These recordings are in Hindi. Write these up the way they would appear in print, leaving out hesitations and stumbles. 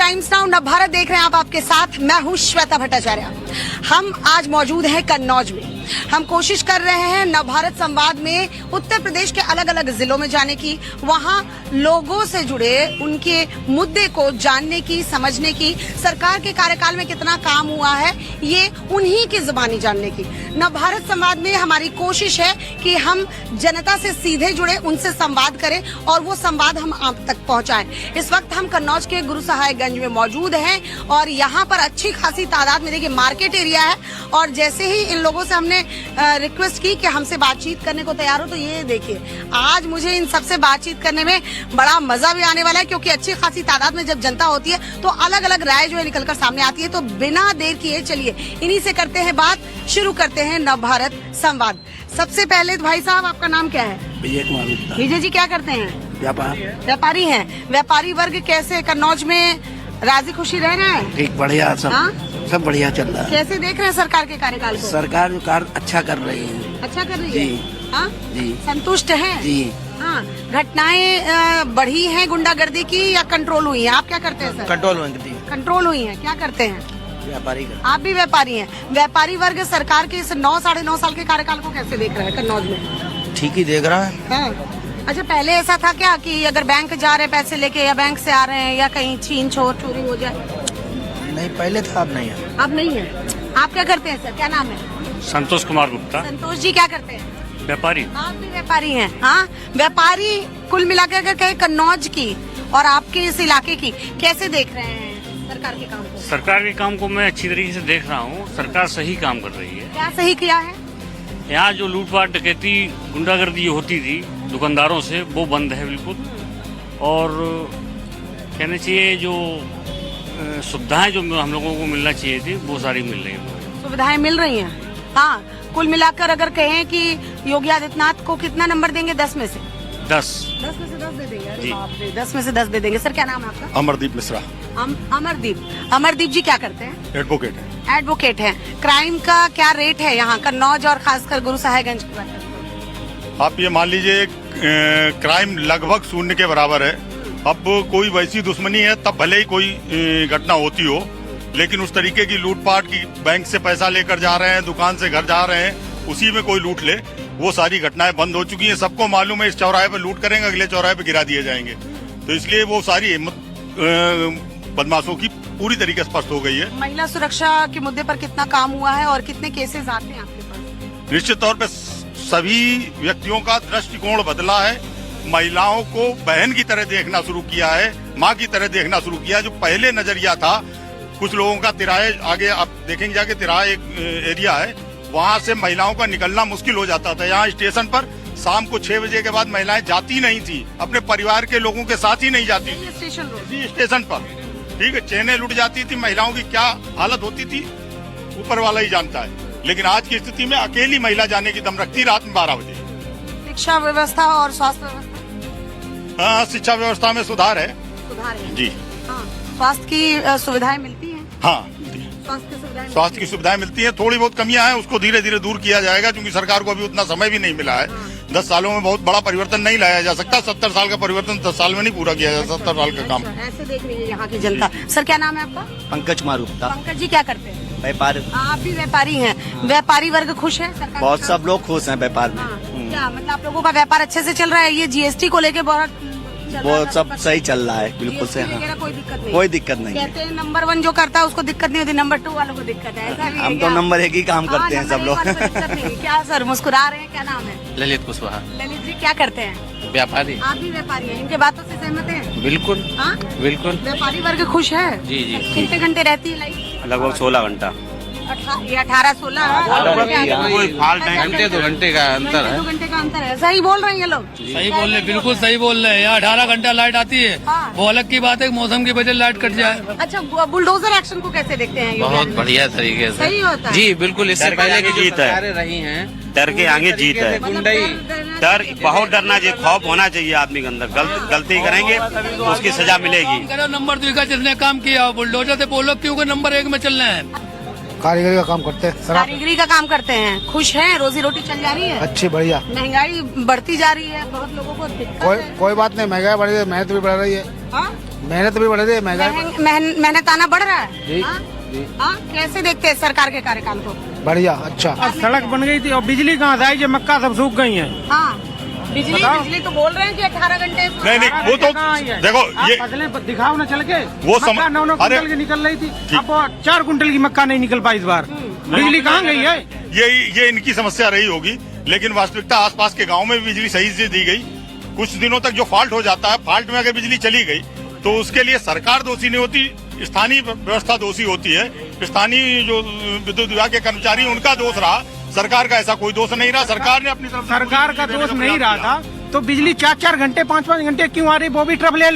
टाइम्स नाउ नव भारत देख रहे हैं आप, आपके साथ मैं हूं श्वेता भट्टाचार्य। हम आज मौजूद हैं कन्नौज में। हम कोशिश कर रहे हैं नव भारत संवाद में उत्तर प्रदेश के अलग अलग जिलों में जाने की, वहां लोगों से जुड़े उनके मुद्दे को जानने की, समझने की, सरकार के कार्यकाल में कितना काम हुआ है ये उन्हीं की जुबानी जानने की। नव भारत संवाद में हमारी कोशिश है कि हम जनता से सीधे जुड़े, उनसे संवाद करें और वो संवाद हम आप तक पहुंचाएं। इस वक्त हम कन्नौज के गुरु सहायगंज में मौजूद हैं और यहाँ पर अच्छी खासी तादाद में, देखिए मार्केट एरिया है, और जैसे ही इन लोगों से हमने रिक्वेस्ट की कि हमसे बातचीत करने को तैयार हो, तो ये देखिए आज मुझे इन सबसे बातचीत करने में बड़ा मजा भी आने वाला है, क्योंकि अच्छी खासी तादाद में जब जनता होती है तो अलग अलग राय जो है निकलकर सामने आती है। तो बिना देर किए चलिए इन्हीं से करते हैं बात, शुरू करते हैं नव भारत संवाद। सबसे पहले भाई साहब, आपका नाम क्या है? विजय कुमार गुप्ता। विजय जी क्या करते हैं? व्यापारी हैं। व्यापारी वर्ग कैसे कन्नौज में राजी खुशी रह रहे हैं? ठीक, बढ़िया सब। हाँ? सब बढ़िया चल रहा है। कैसे देख रहे हैं सरकार के कार्यकाल को? सरकार जो कार्य अच्छा कर रही है। अच्छा कर रही जी। है? हाँ? जी। संतुष्ट हैं? जी। हाँ। घटनाएं बढ़ी हैं गुंडागर्दी की या कंट्रोल हुई हैं? आप क्या करते हैं सर? कंट्रोल हुई हैं। क्या करते हैं? व्यापारी का। आप भी व्यापारी हैं। व्यापारी वर्ग सरकार के इस 9-9.5 साल के कार्यकाल को कैसे देख रहा है कन्नौज में? ठीक ही देख रहा है। हाँ। अच्छा, पहले ऐसा था क्या कि अगर बैंक जा रहे हैं पैसे लेके, या बैंक से आ रहे हैं, या कहीं छीन छोर चोरी हो जाए? नहीं, पहले था, अब नहीं है। अब नहीं है। आप क्या करते हैं सर? क्या नाम है? संतोष कुमार गुप्ता। संतोष जी क्या करते हैं? व्यापारी। आप भी व्यापारी हैं? हाँ। व्यापारी कुल मिलाकर अगर कहे कन्नौज की और आपके इस इलाके की, कैसे देख रहे हैं सरकार के काम को? सरकार के काम को मैं अच्छी तरीके से देख रहा हूँ। सरकार सही काम कर रही है। क्या सही किया है? यहाँ जो लूटपाट डकैती गुंडागर्दी होती थी दुकानदारों से, वो बंद है बिल्कुल। और कहना चाहिए जो सुविधाएं जो हम लोगों को मिलना चाहिए थी वो सारी मिल रही है। सुविधाएं मिल रही हैं। हाँ, कुल मिलाकर अगर कहें कि योगी आदित्यनाथ को कितना नंबर देंगे 10 में से? 10 में से 10 दे देंगे? अरे जी। बाप रे, 10 में से 10 दे देंगे। सर क्या नाम है आपका? अमरदीप मिश्रा। अमरदीप जी क्या करते हैं? एडवोकेट है। एडवोकेट हैं। क्राइम का क्या रेट है यहाँ कन्नौज और खासकर गुरु सहायगंज की बात करें? आप ये मान लीजिए क्राइम लगभग शून्य के बराबर है। अब कोई वैसी दुश्मनी है तब भले ही कोई घटना होती हो, लेकिन उस तरीके की लूटपाट की, बैंक से पैसा लेकर जा रहे हैं, दुकान से घर जा रहे हैं, उसी में कोई लूट ले, वो सारी घटनाएं बंद हो चुकी हैं। सबको मालूम है इस चौराहे पे लूट करेंगे, अगले चौराहे पे गिरा दिए जाएंगे। तो इसलिए वो सारी हिम्मत बदमाशों की पूरी तरीके से स्पष्ट हो गई है। महिला सुरक्षा के मुद्दे पर कितना काम हुआ है और कितने केसेस आते हैं आपके पास? निश्चित तौर पे सभी व्यक्तियों का दृष्टिकोण बदला है। महिलाओं को बहन की तरह देखना शुरू किया है, माँ की तरह देखना शुरू किया। जो पहले नजरिया था, कुछ लोगों का तिराहे, आगे आप देखेंगे जाके तिराहे एक एरिया है, वहाँ से महिलाओं का निकलना मुश्किल हो जाता था। यहाँ स्टेशन पर शाम को 6 बजे के बाद महिलाएं जाती नहीं थी, अपने परिवार के लोगों के साथ ही नहीं जाती थी स्टेशन पर। ठीक है, चेनें लुट जाती थी, महिलाओं की क्या हालत होती थी ऊपर वाला ही जानता है। लेकिन आज की स्थिति में अकेली महिला जाने की दम रखती रात में 12 बजे। शिक्षा व्यवस्था और स्वास्थ्य व्यवस्था? हाँ, शिक्षा व्यवस्था में सुधार है। सुधार है जी। हाँ। स्वास्थ्य की सुविधाएं मिलती हैं? हाँ, स्वास्थ्य की सुविधाएं मिलती है। थोड़ी बहुत कमियां हैं, उसको धीरे धीरे दूर किया जाएगा, क्योंकि सरकार को अभी उतना समय भी नहीं मिला है। 10 सालों में बहुत बड़ा परिवर्तन नहीं लाया जा सकता। 70 साल का परिवर्तन 10 साल में नहीं पूरा किया जा सकता। 70 साल का काम ऐसे देख रही है यहाँ की जनता। सर क्या नाम है आपका? पंकज कुमार गुप्ता। पंकज जी क्या करते हैं? व्यापार। आप भी व्यापारी हैं। व्यापारी वर्ग खुश है सरकार? बहुत, सब लोग खुश हैं व्यापार में। क्या मतलब आप लोगों का व्यापार अच्छे से चल रहा है? ये जीएसटी को लेके बहुत वो सब सही चल रहा है, बिल्कुल से। हाँ, कोई दिक्कत नहीं? कोई दिक्कत नहीं है। कहते हैं नंबर 1 जो करता है उसको दिक्कत नहीं होती, नंबर 2 वालों को दिक्कत है। ऐसा भी है हम क्या? तो नंबर 1 ही काम करते हैं सब लोग। क्या सर मुस्कुरा रहे हैं? क्या नाम है? ललित कुशवाहा। ललित जी क्या करते हैं? व्यापारी। आप भी व्यापारी हैं? इनके बातों से सहमत हैं? बिल्कुल। हाँ, बिल्कुल। व्यापारी वर्ग खुश है? जी जी। कितने घंटे रहती है लाइट? लगभग 16 घंटा। 18-16 घंटे 2 घंटे का अंतर है। 2 घंटे का अंतर है। सही बोल रहे हैं ये लोग? सही बोल रहे, बिल्कुल सही बोल रहे हैं। यहाँ 18 घंटा लाइट आती है। हाँ। वो अलग की बात है, मौसम की वजह से लाइट कट जाए। अच्छा, बुलडोजर एक्शन को कैसे देखते हैं? बहुत बढ़िया तरीके से। सही होता है? जी बिल्कुल। इससे पहले की जीत है। सरकारें रही हैं, डर के आगे जीत है। डर, बहुत डरना चाहिए, खौफ होना चाहिए आदमी के अंदर। गलती करेंगे तो उसकी सजा मिलेगी। नंबर 2 का जिसने काम किया, बुलडोजर से बोलो क्योंकि नंबर 1 में चलना है। कारीगरी का काम करते हैं। कारीगरी का काम करते हैं। खुश हैं? रोजी रोटी चल जा रही है? अच्छी, बढ़िया। महंगाई बढ़ती जा रही है, बहुत लोगों को दिक्कत है। कोई बात नहीं, महंगाई बढ़ रही है, मेहनत भी बढ़ रही है। हाँ? मेहनत भी बढ़ रही है, महंगाई मेहनताना बढ़ रहा है। जी, हाँ? जी। हाँ, कैसे देखते हैं सरकार के कार्यकाल को? बढ़िया, अच्छा। सड़क बन गई थी और बिजली कहाँ से आई? जो मक्का सब सूख गई है। हाँ, बिजली तो बोल रहे हैं कि 18 घंटे। नहीं वो तो देखो ये फसलें दिखाओ ना चल के, वो मक्का 9 कुंटल की निकल रही थी, अब 4 कुंटल की मक्का नहीं निकल पाई इस बार। बिजली कहाँ गई है? ये इनकी समस्या रही होगी, लेकिन वास्तविकता आसपास के गांव में भी बिजली सही से दी गई। कुछ दिनों तक जो फॉल्ट हो जाता है, फॉल्ट में अगर बिजली चली गई तो उसके लिए सरकार दोषी नहीं होती, स्थानीय व्यवस्था दोषी होती है। स्थानीय जो विद्युत विभाग के कर्मचारी, उनका दोष रहा, सरकार का ऐसा कोई दोष नहीं रहा। सरकार ने अपनी तरफ से सरकार का दोष नहीं रहा था, तो बिजली 4-4 घंटे 5-5 घंटे क्यों आ रही? वो भी ट्रब ले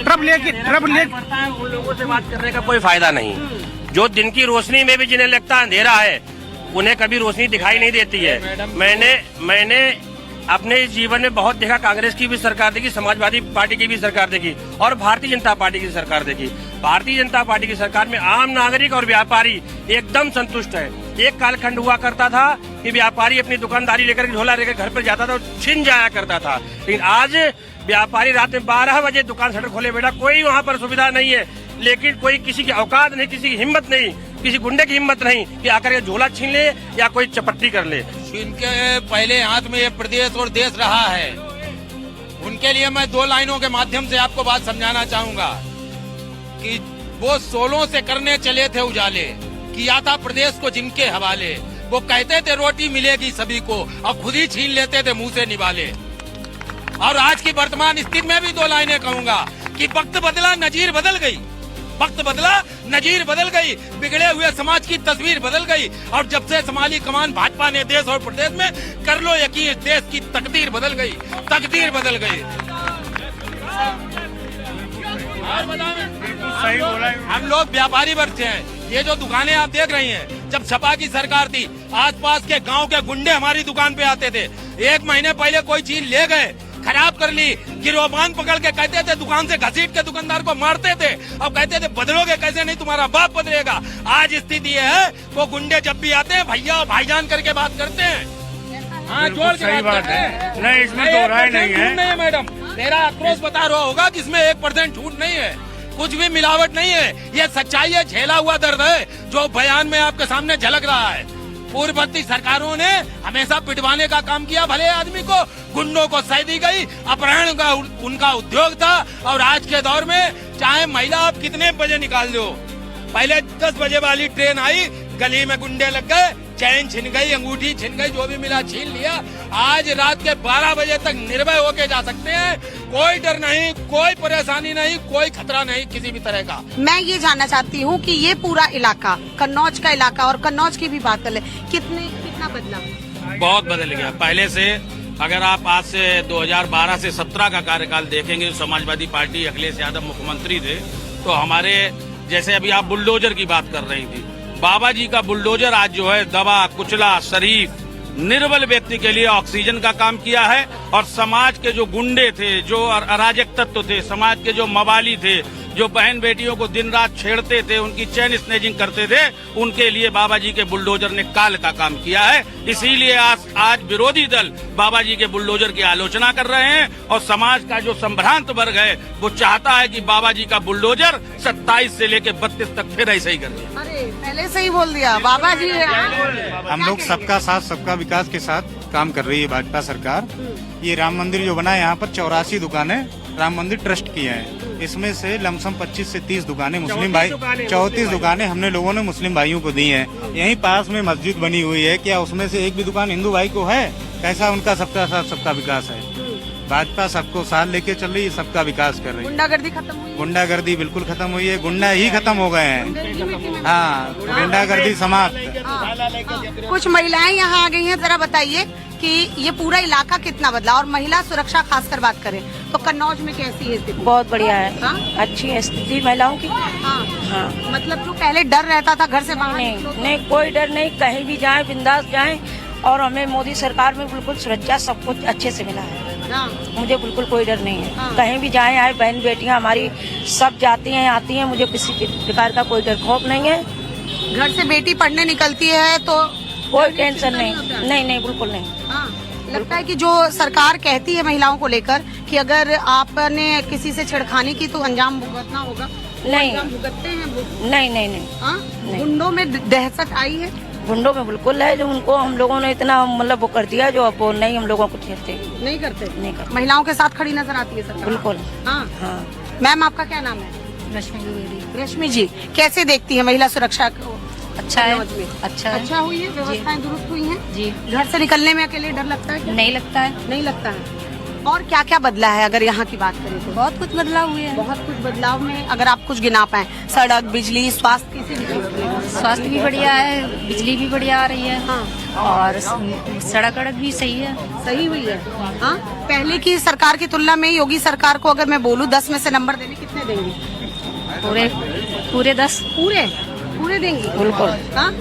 ट्रब ले उन लोगों से बात करने का कोई फायदा नहीं। जो दिन की रोशनी में भी जिन्हें लगता अंधेरा है, उन्हें कभी रोशनी दिखाई नहीं देती है। मैंने अपने जीवन में बहुत देखा, कांग्रेस की भी सरकार देखी, समाजवादी पार्टी की भी सरकार देखी और भारतीय जनता पार्टी की सरकार देखी। भारतीय जनता पार्टी की सरकार में आम नागरिक और व्यापारी एकदम संतुष्ट है। एक कालखंड हुआ करता था कि व्यापारी अपनी दुकानदारी लेकर झोला लेकर घर पर जाता था और छिन जाया करता था, लेकिन आज व्यापारी रात में 12 बजे दुकान शटर खोले बैठा। कोई वहाँ पर सुविधा नहीं है, लेकिन कोई किसी की औकात नहीं, किसी की हिम्मत नहीं, किसी गुंडे की हिम्मत नहीं कि आकर के झोला छीन ले या कोई चपट्टी कर ले। इनके पहले हाथ में ये प्रदेश और देश रहा है, उनके लिए मैं 2 लाइनों के माध्यम से आपको बात समझाना चाहूंगा कि वो 16 से करने चले थे उजाले, किया था प्रदेश को जिनके हवाले। वो कहते थे रोटी मिलेगी सभी को, और खुद ही छीन लेते थे मुंह से निवाले। और आज की वर्तमान स्थिति में भी 2 लाइनें कहूंगा कि वक्त बदला नजीर बदल गई, वक्त बदला नजीर बदल गई, बिगड़े हुए समाज की तस्वीर बदल गई। और जब से संभाली कमान भाजपा ने देश और प्रदेश में, कर लो यकीन, देश की तकदीर बदल गई, तकदीर बदल गई। हम लोग व्यापारी वर्ग से हैं। ये जो दुकानें आप देख रही हैं, जब सपा की सरकार थी, आसपास के गांव के गुंडे हमारी दुकान पे आते थे। 1 महीने पहले कोई चीज ले गए, खराब कर ली, गिरोबान पकड़ के कहते थे, दुकान से घसीट के दुकानदार को मारते थे। अब कहते थे बदलोगे कैसे, नहीं तुम्हारा बाप बदलेगा। आज स्थिति ये है, वो गुंडे जब भी आते हैं भैया भाईजान करके बात करते हैं। हाँ, जोड़ के बात करते हैं। नहीं, इसमें तो राय नहीं है मैडम। मेरा आक्रोश बता रहा होगा कि इसमें 1% झूठ नहीं है, कुछ भी मिलावट नहीं है। ये सच्चाई है, झेला हुआ दर्द है, जो बयान में आपके सामने झलक रहा है। पूर्ववर्ती सरकारों ने हमेशा पिटवाने का काम किया, भले आदमी को, गुंडों को सह दी गई, अपहरण का उनका उद्योग था। और आज के दौर में चाहे महिला आप कितने बजे निकाल दो, पहले 10 बजे वाली ट्रेन आई, गली में गुंडे लग गए, चैन छिन गई, अंगूठी छिन गई, जो भी मिला छीन लिया। आज रात के 12 बजे तक निर्भय होके जा सकते हैं, कोई डर नहीं, कोई परेशानी नहीं, कोई खतरा नहीं किसी भी तरह का। मैं ये जानना चाहती हूँ कि ये पूरा इलाका, कन्नौज का इलाका, और कन्नौज की भी बात कर ले, कितना बदला? बहुत बदल गया पहले से। अगर आप आज से 2012 से 17 का कार्यकाल देखेंगे, समाजवादी पार्टी अखिलेश यादव मुख्यमंत्री थे, तो हमारे जैसे अभी आप बुलडोजर की बात कर रही थी, बाबा जी का बुलडोजर आज जो है दबा कुचला शरीफ निर्बल व्यक्ति के लिए ऑक्सीजन का काम किया है। और समाज के जो गुंडे थे, जो अराजक तत्व थे, समाज के जो मवाली थे, जो बहन बेटियों को दिन रात छेड़ते थे, उनकी चैन स्नेचिंग करते थे, उनके लिए बाबा जी के बुलडोजर ने काल का काम किया है। इसीलिए आज विरोधी दल बाबा जी के बुलडोजर की आलोचना कर रहे हैं, और समाज का जो संभ्रांत वर्ग है वो चाहता है कि बाबा जी का बुलडोजर 27 से लेकर 32 तक फिर ऐसे ही कर दिया। अरे पहले से ही बोल दिया बाबा जी। हम लोग सबका साथ सबका विकास के साथ काम कर रही है भाजपा सरकार। ये राम मंदिर जो बना है, यहाँ पर 84 दुकानें राम मंदिर ट्रस्ट की हैं। इसमें से लमसम 25 से 30 दुकानें मुस्लिम भाई, 34 दुकानें हमने लोगों ने मुस्लिम भाइयों को दी हैं। यहीं पास में मस्जिद बनी हुई है, क्या उसमें से एक भी दुकान हिंदू भाई को है? कैसा उनका सबका साथ सबका विकास है। भाजपा सबको साथ लेके चल रही है, सबका विकास कर रही है। गुंडागर्दी खत्म हुई? गुंडागर्दी बिल्कुल खत्म हुई है, गुंडा ही खत्म हो गए हैं। हाँ, गुंडागर्दी समाप्त। कुछ महिलाएं यहाँ आ गई हैं, जरा बताइए कि ये पूरा इलाका कितना बदला, और महिला सुरक्षा खासकर बात करें तो कन्नौज में कैसी है स्थिति? बहुत बढ़िया है। हाँ? अच्छी है स्थिति महिलाओं की। हाँ। मतलब जो पहले डर रहता था घर से बाहर नहीं, कोई डर नहीं, कहीं भी जाए बिंदास जाए। और हमें मोदी सरकार में बिल्कुल सुरक्षा सब कुछ अच्छे से मिला है। मुझे बिल्कुल कोई डर नहीं है। कहीं भी जाए आए, बहन बेटियां हमारी सब जाती हैं आती हैं, मुझे किसी प्रकार का कोई डर खौफ नहीं है। घर से बेटी पढ़ने निकलती है तो कोई टेंशन नहीं, नहीं बिल्कुल नहीं। लगता है कि जो सरकार कहती है महिलाओं को लेकर कि अगर आपने किसी से छेड़खानी की तो अंजाम भुगतना होगा, नहीं अंजाम भुगतते हैं वो? नहीं नहीं नहीं हाँ? गुंडों में दहशत आई है? गुंडों में बिल्कुल है, जो उनको हम लोगों ने इतना मतलब वो कर दिया जो अब वो नहीं हम लोगों को छेड़ते नहीं करते। नहीं करते महिलाओं के साथ खड़ी नजर आती है सरकार? बिल्कुल। हाँ हाँ मैम, आपका क्या नाम है? रश्मि द्विवेदी। रश्मि जी, कैसे देखती है महिला सुरक्षा को? अच्छा है, कन्नौज में? अच्छा है। अच्छा हुई है, व्यवस्थाएं दुरुस्त हुई हैं? जी, घर से निकलने में अकेले डर लगता है क्या? नहीं लगता है। नहीं लगता है। और क्या क्या बदला है अगर यहाँ की बात करें तो? बहुत कुछ बदलाव हुए हैं। बहुत कुछ बदलाव में अगर आप कुछ गिना पाए, सड़क, बिजली, स्वास्थ्य, किसी भी चीज की? स्वास्थ्य भी बढ़िया है, बिजली भी बढ़िया आ रही है। हाँ। और सड़क अड़क भी सही है। सही हुई है। हाँ, पहले की सरकार की तुलना में योगी सरकार को अगर मैं बोलूँ 10 में से नंबर देने कितने देंगे? पूरे 10। पूरे देंगी? बिल्कुल। हाँ?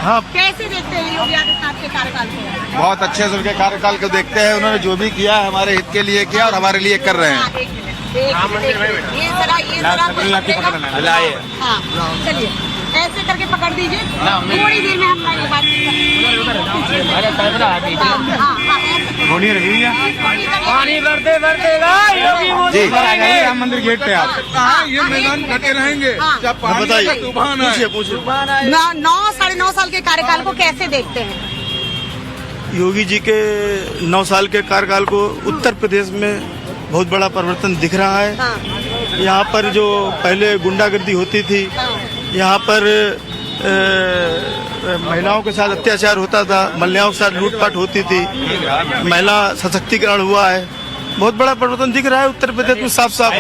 हाँ, कैसे देखते हैं योगी आदित्यनाथ के कार्यकाल को? बहुत अच्छे से उनके कार्यकाल को देखते हैं। उन्होंने जो भी किया है हमारे हित के लिए किया और हमारे लिए कर रहे हैं। एक मिनट, ये जरा हाँ, चलिए ऐसे करके पकड़ दीजिए, थोड़ी देर में हम लाइन बात होनी रही है जी। राम मंदिर गेट पे आप ये मैदान डटे रहेंगे। बताइए, पूछिए। 9-9.5 साल के कार्यकाल को कैसे देखते हैं? योगी जी के 9 साल के कार्यकाल को उत्तर प्रदेश में बहुत बड़ा परिवर्तन दिख रहा है। हाँ। यहाँ पर जो पहले गुंडागर्दी होती थी, यहाँ पर महिलाओं के साथ अत्याचार होता था, महिलाओं के साथ लूटपाट होती थी, महिला सशक्तिकरण हुआ है। बहुत बड़ा परिवर्तन दिख रहा है उत्तर प्रदेश में, साफ साफ।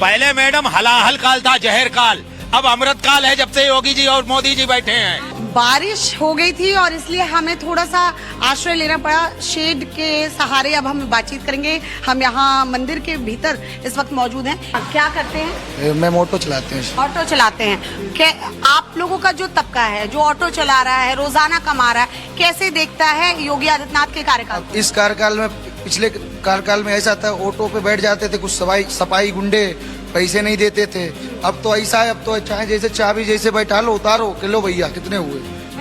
पहले मैडम हलाहल काल था, जहर काल, अब अमृत काल है जब से योगी जी और मोदी जी बैठे हैं। बारिश हो गई थी और इसलिए हमें थोड़ा सा आश्रय लेना पड़ा, शेड के सहारे अब हम बातचीत करेंगे। हम यहाँ मंदिर के भीतर इस वक्त मौजूद हैं। क्या करते हैं? मैं ऑटो चलाते हैं। ऑटो चलाते हैं। क्या आप लोगों का जो तबका है जो ऑटो चला रहा है, रोजाना कमा रहा है, कैसे देखता है योगी आदित्यनाथ के कार्यकाल? इस कार्यकाल में, पिछले कार्यकाल में ऐसा था, ऑटो पे बैठ जाते थे कुछ सफाई गुंडे, पैसे नहीं देते थे। अब तो ऐसा है, अब तो चाहे जैसे चाबी जैसे बैठा लो, उतारो, किलो भैया कितने हुए।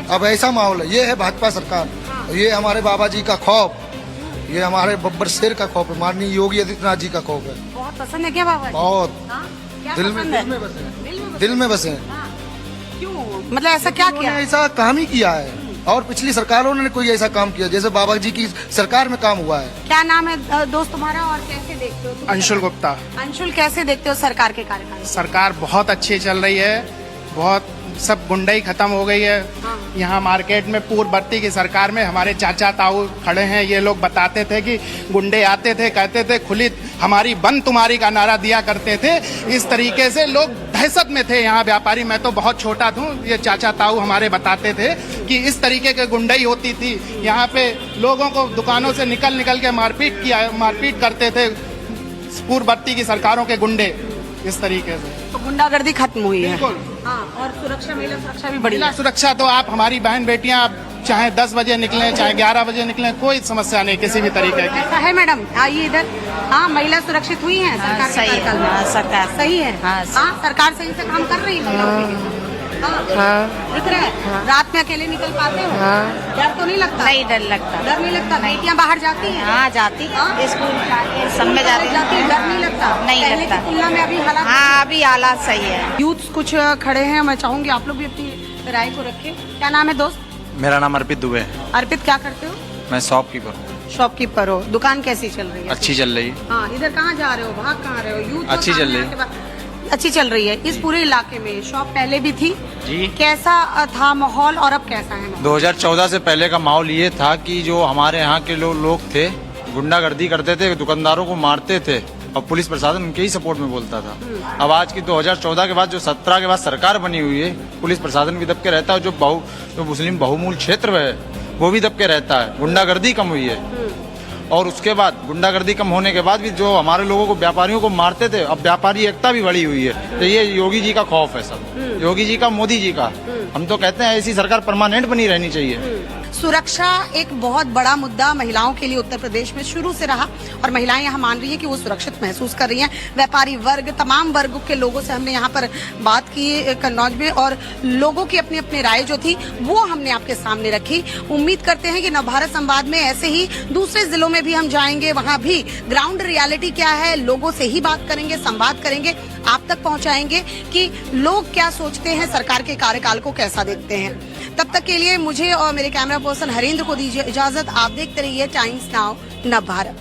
अब ऐसा माहौल है। ये है भाजपा सरकार, ये हमारे बाबा जी का खौफ, ये हमारे बब्बर शेर का खौफ है, माननीय योगी आदित्यनाथ जी का खौफ है। बहुत पसंद है क्या बाबा? बहुत। दिल में बसे। क्यों, मतलब ऐसा क्या किया? ऐसा काम ही किया है और पिछली सरकारों ने कोई ऐसा काम किया जैसे बाबा जी की सरकार में काम हुआ है। क्या नाम है दोस्त तुम्हारा और कैसे देखते हो तुम? अंशुल गुप्ता। अंशुल, कैसे देखते हो सरकार के कार्यकाल? सरकार बहुत अच्छी चल रही है, बहुत सब गुंडाई खत्म हो गई है। हाँ। यहाँ मार्केट में पूर्ववर्ती की सरकार में हमारे चाचा ताऊ खड़े हैं, ये लोग बताते थे कि गुंडे आते थे, कहते थे खुली हमारी बंद तुम्हारी का नारा दिया करते थे। इस तरीके से लोग दहशत में थे यहाँ व्यापारी। मैं तो बहुत छोटा था, ये चाचा ताऊ हमारे बताते थे कि इस तरीके की गुंडाई होती थी यहाँ पे। लोगों को दुकानों से निकल के मारपीट करते थे पूर्ववर्ती की सरकारों के गुंडे। इस तरीके से तो गुंडागर्दी खत्म हुई है। बिल्कुल। हाँ, और सुरक्षा, महिला सुरक्षा भी बढ़ी महिला है। सुरक्षा तो आप हमारी बहन बेटियां आप चाहे 10 बजे निकलें चाहे 11 बजे निकलें, कोई समस्या नहीं किसी भी तरीके की। ऐसा है मैडम, आइए इधर। हाँ, महिला सुरक्षित हुई है सरकार के कार्यकाल में? सरकार सही है। हाँ, सरकार सही से काम कर रही है महिलाओं के लिए। दिख रहा है। रात में अकेले निकल पाते हो? डर तो नहीं लगता? नहीं डर लगता। डर नहीं लगता? बेटियां बाहर जाती हैं? हाँ जाती, स्कूल सब में जाती। डर नहीं लगता? नहीं पहले लगता। की तुलना में अभी हालात? हाँ अभी हालात सही है। यूथ कुछ खड़े हैं, मैं चाहूंगी आप लोग भी अपनी राय को रखें। क्या नाम है दोस्त? मेरा नाम अर्पित दुबे है। अर्पित, क्या करते हो? मैं शॉपकीपर हूँ। शॉपकीपर हो। दुकान कैसी चल रही है? अच्छी चल रही है। हाँ, इधर कहाँ जा रहे हो, भाग कहाँ रहे हो? यूथ अच्छी चल रही है। अच्छी चल रही है। इस पूरे इलाके में शॉप पहले भी थी जी। कैसा था माहौल और अब कैसा है माहौल? 2014 से पहले का माहौल ये था कि जो हमारे यहाँ के लोग थे गुंडागर्दी करते थे, दुकानदारों को मारते थे और पुलिस प्रशासन उनके ही सपोर्ट में बोलता था। अब आज की 2014 के बाद जो 17 के बाद सरकार बनी हुई है, पुलिस प्रशासन भी दब के रहता है, जो मुस्लिम बहुमूल क्षेत्र है वो भी दब के रहता है। गुंडागर्दी कम हुई है और उसके बाद गुंडागर्दी कम होने के बाद भी जो हमारे लोगों को, व्यापारियों को मारते थे, अब व्यापारी एकता भी बढ़ी हुई है। तो ये योगी जी का खौफ है सब, योगी जी का, मोदी जी का। हम तो कहते हैं ऐसी सरकार परमानेंट बनी रहनी चाहिए। सुरक्षा एक बहुत बड़ा मुद्दा महिलाओं के लिए उत्तर प्रदेश में शुरू से रहा और महिलाएं यहाँ मान रही है कि वो सुरक्षित महसूस कर रही हैं। व्यापारी वर्ग, तमाम वर्गों के लोगों से हमने यहाँ पर बात की कन्नौज में और लोगों की अपनी अपनी राय जो थी वो हमने आपके सामने रखी। उम्मीद करते हैं कि नवभारत संवाद में ऐसे ही दूसरे जिलों में भी हम जाएंगे, वहां भी ग्राउंड रियलिटी क्या है, लोगों से ही बात करेंगे, संवाद करेंगे, आप तक पहुंचाएंगे कि लोग क्या सोचते हैं, सरकार के कार्यकाल को कैसा देखते हैं। तब तक के लिए मुझे और मेरे कैमरा पर्सन हरेंद्र को दीजिए इजाजत। आप देखते रहिए टाइम्स नाउ नवभारत।